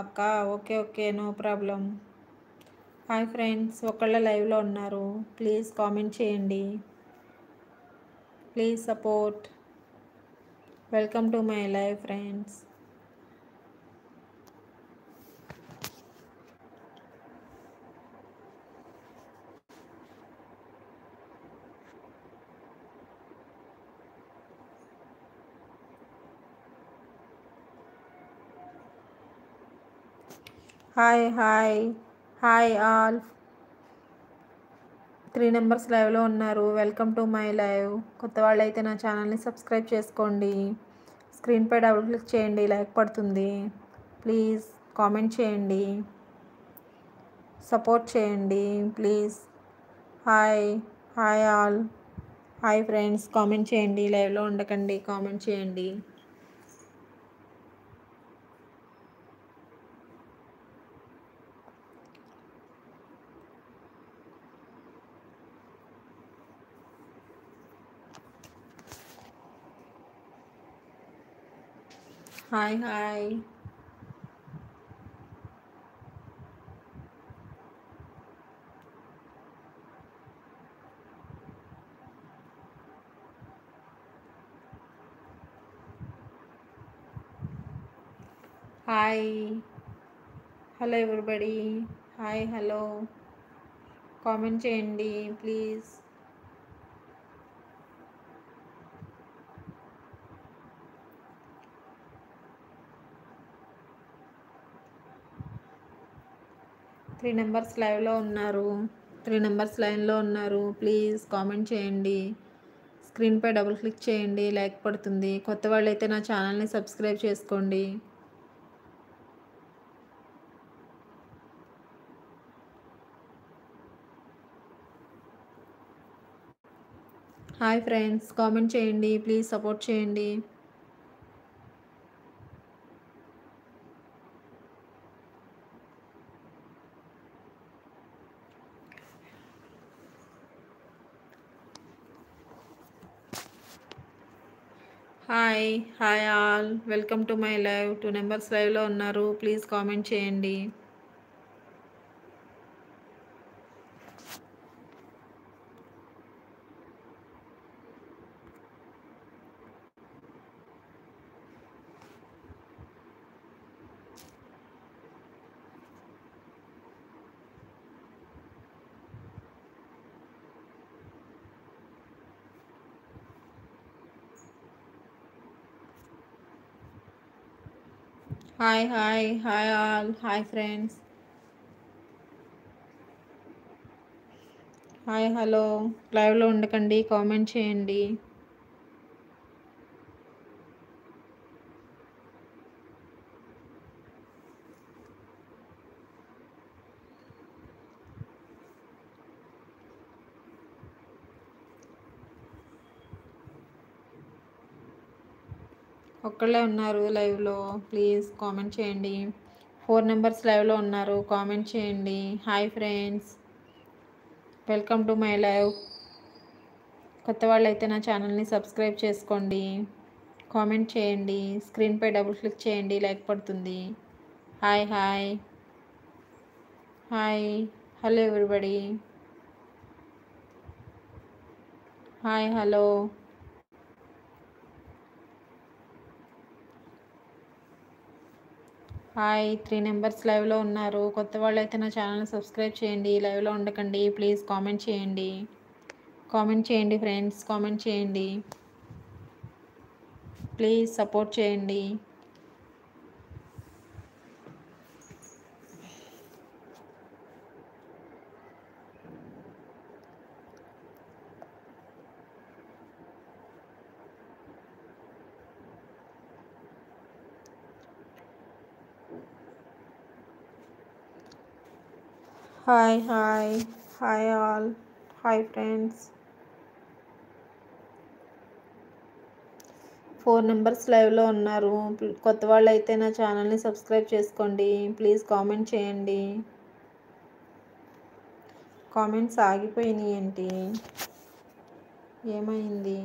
అక్క okay okay no problem. Hi friends, ఒకళ్ళ లైవ్లో ఉన్నారు, ప్లీజ్ కామెంట్ చేయండి, please support. Welcome to my live friends. Hi hi hi all. 3 members లైవ్లో ఉన్నారు, వెల్కమ్ టు మై లైవ్. కొత్త వాళ్ళు అయితే నా ఛానల్ని సబ్స్క్రైబ్ చేసుకోండి, స్క్రీన్పై డబుల్ క్లిక్ చేయండి, లైక్ పడుతుంది. ప్లీజ్ కామెంట్ చేయండి, సపోర్ట్ చేయండి please. Hi hi all. Hi friends, comment చేయండి, లైవ్లో ఉండకండి, కామెంట్ చేయండి. Hi hi hi hello everybody. Hi hello, comment చేయండి ప్లీజ్. త్రీ నెంబర్స్ లైవ్లో ఉన్నారు, 3 నెంబర్స్ లైన్లో ఉన్నారు, ప్లీజ్ కామెంట్ చేయండి, స్క్రీన్పై డబుల్ క్లిక్ చేయండి, లైక్ పడుతుంది. కొత్త వాళ్ళైతే నా ఛానల్ని సబ్స్క్రైబ్ చేసుకోండి. హాయ్ ఫ్రెండ్స్, కామెంట్ చేయండి, ప్లీజ్ సపోర్ట్ చేయండి. Hi hi all, welcome to my live. 2 numbers లైవ్లో ఉన్నారు, ప్లీజ్ కామెంట్ చేయండి. Hi hi hi all. Hi friends, hi hello, లైవ్లో ఉండకండి, కామెంట్ చేయండి. ఒక్కళ్ళే ఉన్నారు లైవ్లో, ప్లీజ్ కామెంట్ చేయండి. 4 నెంబర్స్ లైవ్లో ఉన్నారు, కామెంట్ చేయండి. Hi friends, welcome to my live. కొత్త వాళ్ళు అయితే నా ఛానల్ని సబ్స్క్రైబ్ చేసుకోండి, కామెంట్ చేయండి, స్క్రీన్పై డబుల్ క్లిక్ చేయండి, లైక్ పడుతుంది. Hi hi hi hello everybody. Hi hello, hi. 3 numbers లైవ్లో ఉన్నారు, కొత్త వాళ్ళు అయితే నా ఛానల్ని సబ్స్క్రైబ్ చేయండి, లైవ్లో ఉండకండి, ప్లీజ్ కామెంట్ చేయండి. కామెంట్ చేయండి ఫ్రెండ్స్, కామెంట్ చేయండి, ప్లీజ్ సపోర్ట్ చేయండి. Hi hi hi all. Hi friends, 4 numbers లైవ్లో ఉన్నారు, కొత్త వాళ్ళు అయితే నా ఛానల్ని సబ్స్క్రైబ్ చేసుకోండి, ప్లీజ్ కామెంట్ చేయండి. కామెంట్స్ ఆగిపోయినాయి ఏంటి, ఏమైంది?